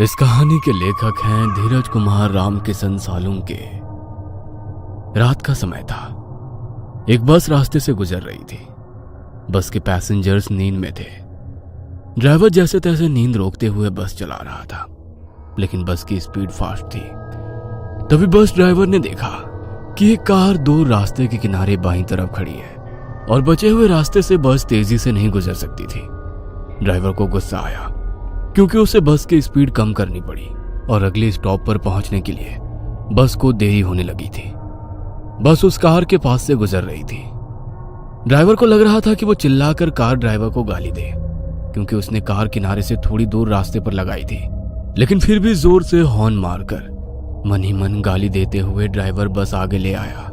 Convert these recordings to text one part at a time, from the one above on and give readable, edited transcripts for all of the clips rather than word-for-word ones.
इस कहानी के लेखक हैं धीरज कुमार राम किशन सालुंके। रात का समय था। एक बस रास्ते से गुजर रही थी। बस के पैसेंजर्स नींद में थे। ड्राइवर जैसे तैसे नींद रोकते हुए बस चला रहा था, लेकिन बस की स्पीड फास्ट थी। तभी बस ड्राइवर ने देखा कि एक कार दूर रास्ते के किनारे बाईं तरफ खड़ी है और बचे हुए रास्ते से बस तेजी से नहीं गुजर सकती थी। ड्राइवर को गुस्सा आया क्योंकि उसे बस की स्पीड कम करनी पड़ी और अगले स्टॉप पर पहुंचने के लिए बस को देरी होने लगी थी। बस उस कार के पास से गुजर रही थी। ड्राइवर को लग रहा था कि वो चिल्लाकर कार ड्राइवर को गाली दे, क्योंकि उसने कार किनारे से थोड़ी दूर रास्ते पर लगाई थी। लेकिन फिर भी जोर से हॉर्न मारकर मन ही मन गाली देते हुए ड्राइवर बस आगे ले आया।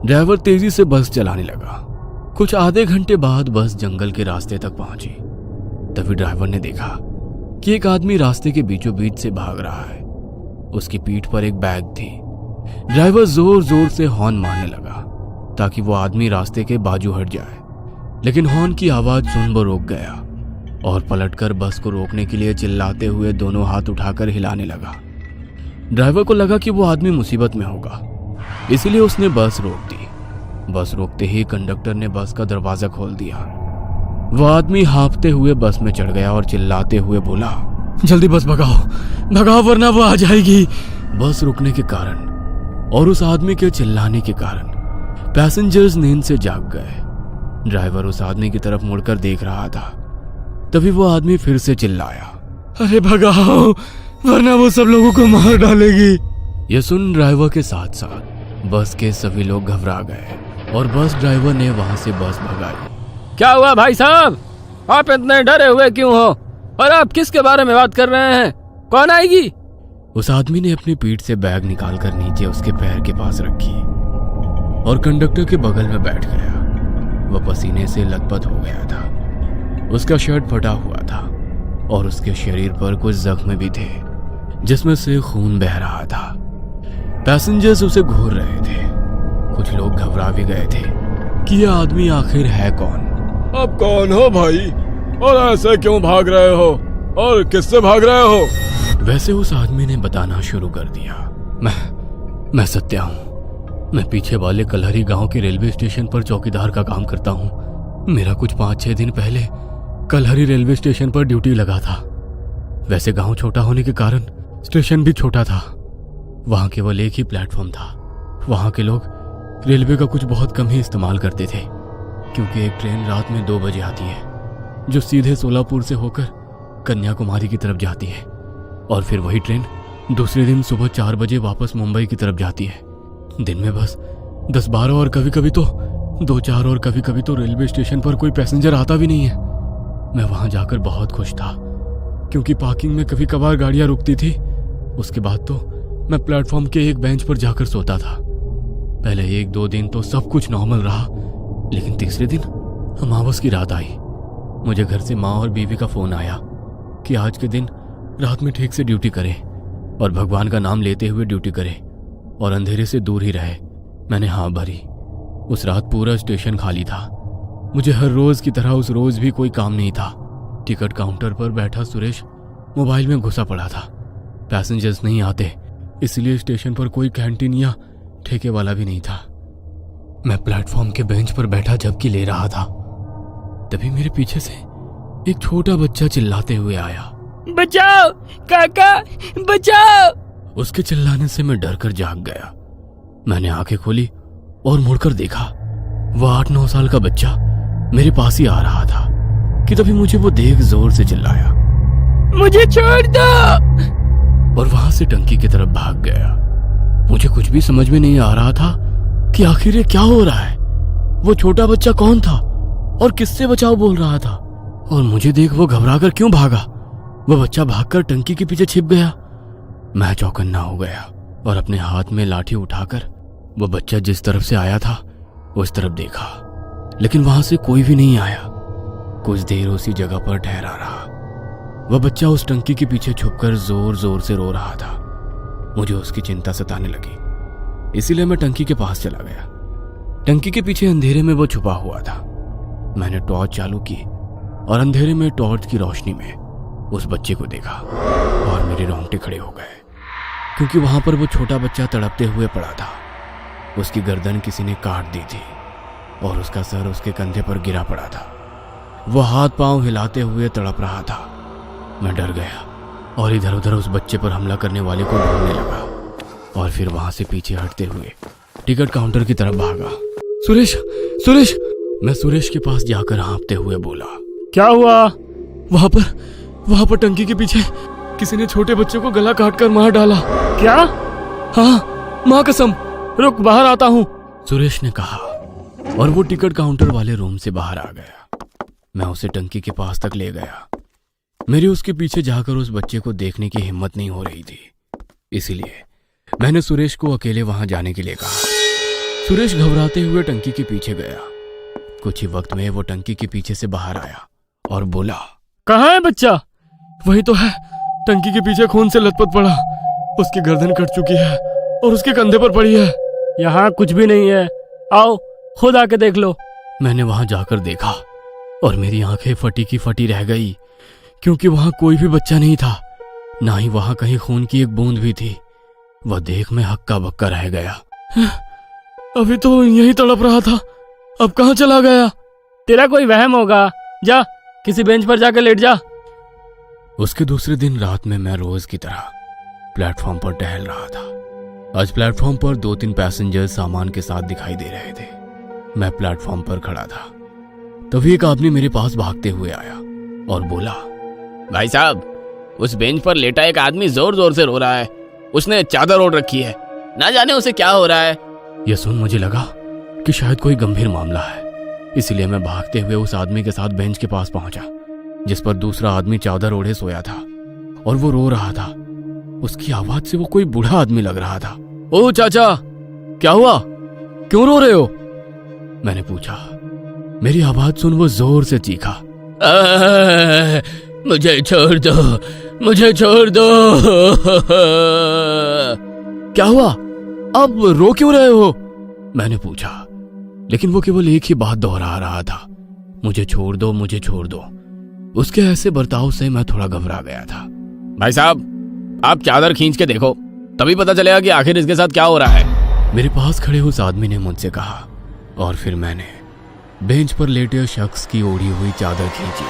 ड्राइवर तेजी से बस चलाने लगा। कुछ आधे घंटे बाद बस जंगल के रास्ते तक पहुंची। तभी ड्राइवर ने देखा कि एक आदमी रास्ते के बीचों बीच से भाग रहा है। उसकी पीठ पर एक बैग थी। ड्राइवर जोर जोर से हॉर्न मारने लगा ताकि वो आदमी रास्ते के बाजू हट जाए, लेकिन हॉर्न की आवाज सुन वो रुक गया और पलटकर बस को रोकने के लिए चिल्लाते हुए दोनों हाथ उठाकर हिलाने लगा। ड्राइवर को लगा कि वो आदमी मुसीबत में होगा, इसीलिए उसने बस रोक दी। बस रोकते ही कंडक्टर ने बस का दरवाजा खोल दिया। वो आदमी हाँफते हुए बस में चढ़ गया और चिल्लाते हुए बोला, जल्दी बस भगाओ, भगाओ वरना वो आ जाएगी। बस रुकने के कारण और उस आदमी के चिल्लाने के कारण पैसेंजर्स नींद से जाग गए। ड्राइवर उस आदमी की तरफ मुड़कर देख रहा था। तभी वो आदमी फिर से चिल्लाया, अरे भगाओ वरना वो सब लोगों को मार डालेगी। ये सुन ड्राइवर के साथ साथ बस के सभी लोग घबरा गए और बस ड्राइवर ने वहां से बस भगाई। क्या हुआ भाई साहब, आप इतने डरे हुए क्यों हो और आप किसके बारे में बात कर रहे हैं? कौन आएगी? उस आदमी ने अपनी पीठ से बैग निकालकर नीचे उसके पैर के पास रखी और कंडक्टर के बगल में बैठ गया। वह पसीने से लथपथ हो गया था। उसका शर्ट फटा हुआ था और उसके शरीर पर कुछ जख्म भी थे जिसमें से खून बह रहा था। पैसेंजर्स उसे घूर रहे थे। कुछ लोग घबरा भी गए थे कि यह आदमी आखिर है कौन। आप कौन हो भाई, और ऐसे क्यों भाग रहे हो और किससे भाग रहे हो? वैसे उस आदमी ने बताना शुरू कर दिया, मैं सत्या हूँ। मैं पीछे वाले कलहरी गांव के रेलवे स्टेशन पर चौकीदार का काम करता हूँ। मेरा कुछ 5-6 दिन पहले कलहरी रेलवे स्टेशन पर ड्यूटी लगा था। वैसे गांव छोटा होने के कारण स्टेशन भी छोटा था। वहां केवल एक ही प्लेटफॉर्म था। वहां के लोग रेलवे का कुछ बहुत कम ही इस्तेमाल करते थे, क्योंकि एक ट्रेन रात में 2 बजे आती है जो सीधे सोलापुर से होकर कन्याकुमारी की तरफ जाती है, और फिर वही ट्रेन दूसरे दिन सुबह 4 बजे वापस मुंबई की तरफ जाती है। दिन में बस 10-12 और कभी कभी तो 2-4 और कभी कभी तो रेलवे स्टेशन पर कोई पैसेंजर आता भी नहीं है। मैं वहां जाकर बहुत खुश था, क्योंकि पार्किंग में कभी कभार गाड़ियां रुकती थी। उसके बाद तो मैं प्लेटफॉर्म के एक बेंच पर जाकर सोता था। पहले 1-2 दिन तो सब कुछ नॉर्मल रहा, लेकिन तीसरे दिन अमावस की रात आई। मुझे घर से माँ और बीवी का फोन आया कि आज के दिन रात में ठीक से ड्यूटी करें और भगवान का नाम लेते हुए ड्यूटी करें और अंधेरे से दूर ही रहे। मैंने हाँ भरी। उस रात पूरा स्टेशन खाली था। मुझे हर रोज की तरह उस रोज भी कोई काम नहीं था। टिकट काउंटर पर बैठा सुरेश मोबाइल में घुसा पड़ा था। पैसेंजर्स नहीं आते, इसलिए स्टेशन पर कोई कैंटीन या ठेके वाला भी नहीं था। मैं प्लेटफॉर्म के बेंच पर बैठा झपकी ले रहा था। तभी मेरे पीछे से एक छोटा बच्चा चिल्लाते हुए आया, बचाओ काका, बचाओ। उसके चिल्लाने से मैं डरकर जाग गया। मैंने आंखें खोली और मुड़कर देखा। वह 8-9 साल का बच्चा मेरे पास ही आ रहा था कि तभी मुझे वो देख जोर से चिल्लाया, मुझे छोड़ दो, और वहां से टंकी की तरफ भाग गया। मुझे कुछ भी समझ में नहीं आ रहा था कि आखिर ये क्या हो रहा है। वो छोटा बच्चा कौन था और किससे बचाओ बोल रहा था, और मुझे देख वो घबराकर क्यों भागा। वो बच्चा भागकर टंकी के पीछे छिप गया। मैं चौकन्ना हो गया और अपने हाथ में लाठी उठाकर वो बच्चा जिस तरफ से आया था उस तरफ देखा, लेकिन वहां से कोई भी नहीं आया। कुछ देर उसी जगह पर ठहरा रहा। वह बच्चा उस टंकी के पीछे छुपकर जोर जोर से रो रहा था। मुझे उसकी चिंता सताने लगी, इसीलिए मैं टंकी के पास चला गया। टंकी के पीछे अंधेरे में वो छुपा हुआ था। मैंने टॉर्च चालू की और अंधेरे में टॉर्च की रोशनी में उस बच्चे को देखा और मेरे रोंगटे खड़े हो गए, क्योंकि वहां पर वो छोटा बच्चा तड़पते हुए पड़ा था। उसकी गर्दन किसी ने काट दी थी और उसका सर उसके कंधे पर गिरा पड़ा था। वो हाथ पांव हिलाते हुए तड़प रहा था। मैं डर गया और इधर उधर उस बच्चे पर हमला करने वाले को ढूंढने लगा और फिर वहां से पीछे हटते हुए टिकट काउंटर की तरफ भागा। सुरेश, सुरेश! मैं सुरेश के पास जाकर हाँफते हुए बोला, क्या हुआ? वहां पर टंकी के पीछे किसी ने छोटे बच्चे को गला काट कर मार डाला। क्या? हाँ, माँ कसम। रुक, बाहर आता हूँ। सुरेश ने कहा और वो टिकट काउंटर वाले रूम से बाहर आ गया। मैं उसे टंकी के पास तक ले गया। मेरी उसके पीछे जाकर उस बच्चे को देखने की हिम्मत नहीं हो रही थी, इसलिए मैंने सुरेश को अकेले वहां जाने के लिए कहा। सुरेश घबराते हुए टंकी के पीछे गया। कुछ ही वक्त में वो टंकी के पीछे से बाहर आया और बोला, कहाँ है बच्चा? वही तो है, टंकी के पीछे खून से लथपथ पड़ा। उसकी गर्दन कट चुकी है और उसके कंधे पर पड़ी है। यहाँ कुछ भी नहीं है, आओ खुद आके देख लो। मैंने वहां जाकर देखा और मेरी आंखें फटी की फटी रह गई, क्योंकि वहां कोई भी बच्चा नहीं था, ना ही वहां कहीं खून की एक बूंद भी थी। वह देख मैं हक्का बक्का रह गया। अभी तो यही तड़प रहा था, अब कहाँ चला गया? तेरा कोई वहम होगा, जा किसी बेंच पर जाकर लेट जा। उसके दूसरे दिन रात में मैं रोज की तरह प्लेटफॉर्म पर टहल रहा था। आज प्लेटफॉर्म पर 2-3 पैसेंजर सामान के साथ दिखाई दे रहे थे। मैं प्लेटफॉर्म पर खड़ा था, तभी एक आदमी मेरे पास भागते हुए आया और बोला, भाई साहब, उस बेंच पर लेटा एक आदमी जोर जोर से रो रहा है। उसने चादर ओढ़ रखी है, ना जाने उसे क्या हो रहा है। यह सुन मुझे लगा कि शायद कोई गंभीर मामला है, इसलिए मैं भागते हुए उस आदमी के साथ बेंच के पास पहुंचा, जिस पर दूसरा आदमी चादर ओढ़े सोया था और वो रो रहा था। उसकी आवाज से वो कोई बूढ़ा आदमी लग रहा था। ओ चाचा, क्या हुआ? क्यों रो रहे हो? मैंने पूछा। मेरी आवाज सुन वो जोर से चीखा, मुझे छोड़ दो, मुझे छोड़ दो। क्या हुआ? अब रो क्यों रहे हो? मैंने पूछा, लेकिन वो केवल एक ही बात दोहरा रहा था, मुझे छोड़ दो, मुझे छोड़ दो। उसके ऐसे बर्ताव से मैं थोड़ा घबरा गया था। भाई साहब, आप चादर खींच के देखो, तभी पता चलेगा कि आखिर इसके साथ क्या हो रहा है। मेरे पास खड़े उस आदमी ने मुझसे कहा और फिर मैंने बेंच पर लेटे शख्स की ओढ़ी हुई चादर खींची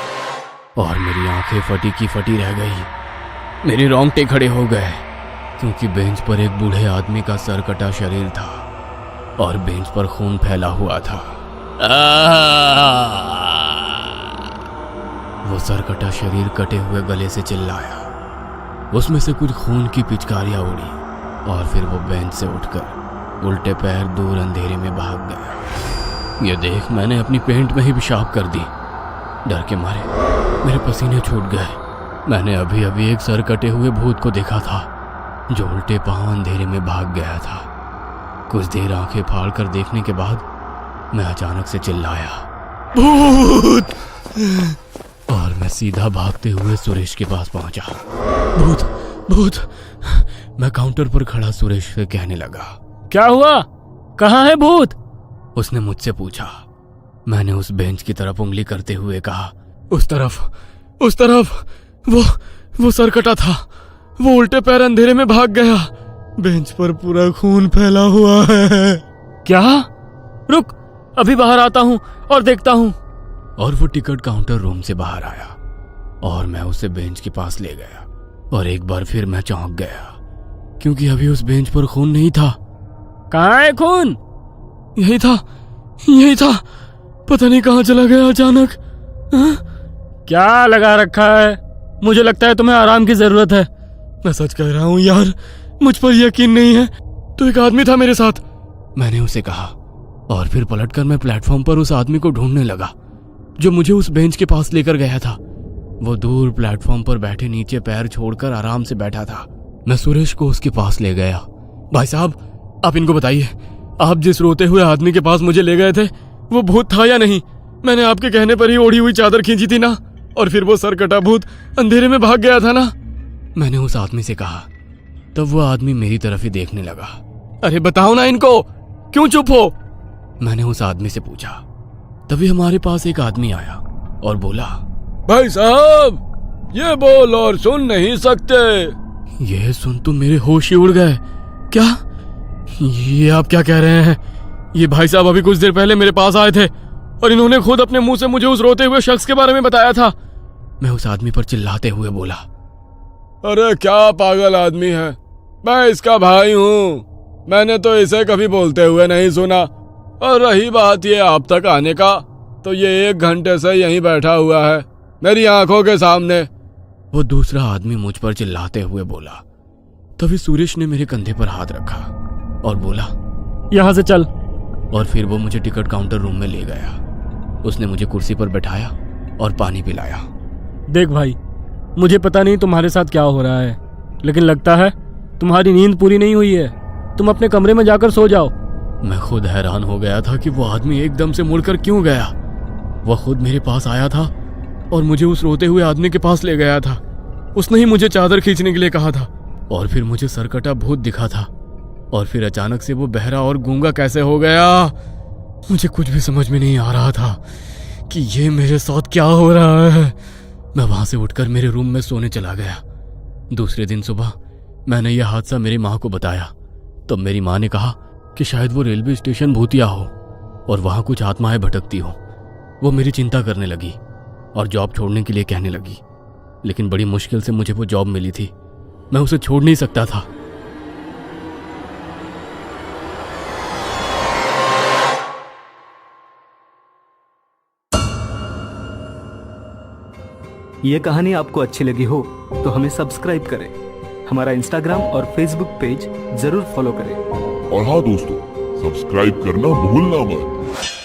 और मेरी आंखें फटी की फटी रह गई। मेरे रोंगटे खड़े हो गए, क्योंकि बेंच पर एक बूढ़े आदमी का सर कटा शरीर था और बेंच पर खून फैला हुआ था। वो सर कटा शरीर कटे हुए गले से चिल्लाया। उसमें से कुछ खून की पिचकारियां उड़ी और फिर वो बेंच से उठकर उल्टे पैर दूर अंधेरे में भाग गया। ये देख मैंने अपनी पेंट में ही पेशाब कर दी। डर के मारे मेरे पसीने छूट गए। मैंने अभी अभी एक सर कटे हुए भूत को देखा था, जो उल्टे पांव अंधेरे में भाग गया था। कुछ देर आंखें फाड़ कर देखने के बाद मैं अचानक से चिल्लाया, भूत! और मैं सीधा भागते हुए सुरेश के पास पहुंचा। भूत! भूत! मैं काउंटर पर खड़ा सुरेश से कहने लगा, क्या हुआ? कहाँ है भूत? उसने मुझसे पूछा। मैंने उस बेंच की तरफ उंगली करते हुए कहा, उस तरफ वो सर कटा था, वो उल्टे पैर अंधेरे में भाग गया। बेंच पर पूरा खून फैला हुआ है। क्या? रुक, अभी बाहर आता हूँ और देखता हूँ। और वो टिकट काउंटर रूम से बाहर आया और मैं उसे बेंच के पास ले गया और एक बार फिर मैं चौंक गया, क्योंकि अभी उस बेंच पर खून नहीं था। कहाँ है खून? यही था, पता नहीं कहाँ चला गया अचानक। क्या लगा रखा है? मुझे लगता है तुम्हें आराम की जरूरत है। मैं सच कह रहा हूँ यार, मुझ पर यकीन नहीं है। तो एक आदमी था मेरे साथ, मैंने उसे कहा और फिर पलटकर मैं प्लेटफॉर्म पर उस आदमी को ढूंढने लगा जो मुझे उस बेंच के पास लेकर गया था। वो दूर प्लेटफॉर्म पर बैठे नीचे पैर छोड़कर आराम से बैठा था। मैं सुरेश को उसके पास ले गया। भाई साहब, आप इनको बताइए, आप जिस रोते हुए आदमी के पास मुझे ले गए थे, वो भूत था या नहीं? मैंने आपके कहने पर ही ओढ़ी हुई चादर खींची थी ना, और फिर वो सर कटा भूत अंधेरे में भाग गया था ना? मैंने उस आदमी से कहा। तब वो आदमी मेरी तरफ ही देखने लगा। अरे बताओ ना इनको, क्यों चुप हो? मैंने उस आदमी से पूछा। तभी हमारे पास एक आदमी आया और बोला, भाई साहब, ये बोल और सुन नहीं सकते। ये सुन तो मेरे होश ही उड़ गए। क्या? ये आप क्या कह रहे हैं? ये भाई साहब अभी कुछ देर पहले मेरे पास आए थे और इन्होंने खुद अपने मुंह से मुझे उस रोते हुए शख्स के बारे में बताया था। मैं उस आदमी पर चिल्लाते हुए बोला, अरे क्या पागल आदमी है, मैं इसका भाई हूँ, मैंने तो इसे कभी बोलते हुए नहीं सुना। और रही बात ये आप तक आने का, तो ये 1 घंटे से यहीं बैठा हुआ है मेरी आंखों के सामने। वो दूसरा आदमी मुझ पर चिल्लाते हुए बोला। तभी सुरेश ने मेरे कंधे पर हाथ रखा और बोला, यहाँ से चल। और फिर वो मुझे टिकट काउंटर रूम में ले गया। उसने मुझे कुर्सी पर बैठाया और पानी पिलाया। देख भाई, मुझे पता नहीं तुम्हारे साथ क्या हो रहा है, लेकिन लगता है तुम्हारी नींद पूरी नहीं हुई है। तुम अपने कमरे में जाकर सो जाओ। मैं खुद हैरान हो गया था कि वो आदमी एकदम से मुड़कर क्यों गया। वह खुद मेरे पास आया था और मुझे उस रोते हुए आदमी के पास ले गया था। उसने ही मुझे चादर खींचने के लिए कहा था और फिर मुझे सरकटा भूत दिखा था। और फिर अचानक से वो बहरा और गूंगा कैसे हो गया। मुझे कुछ भी समझ में नहीं आ रहा था कि ये मेरे साथ क्या हो रहा है। मैं वहां से उठकर मेरे रूम में सोने चला गया। दूसरे दिन सुबह मैंने यह हादसा मेरी माँ को बताया। तब मेरी माँ ने कहा कि शायद वो रेलवे स्टेशन भूतिया हो और वहां कुछ आत्माएं भटकती हो। वो मेरी चिंता करने लगी और जॉब छोड़ने के लिए कहने लगी, लेकिन बड़ी मुश्किल से मुझे वो जॉब मिली थी। मैं उसे छोड़ नहीं सकता था। ये कहानी आपको अच्छी लगी हो तो हमें सब्सक्राइब करें, हमारा इंस्टाग्राम और फेसबुक पेज जरूर फॉलो करें। और हाँ दोस्तों, सब्सक्राइब करना भूलना मत।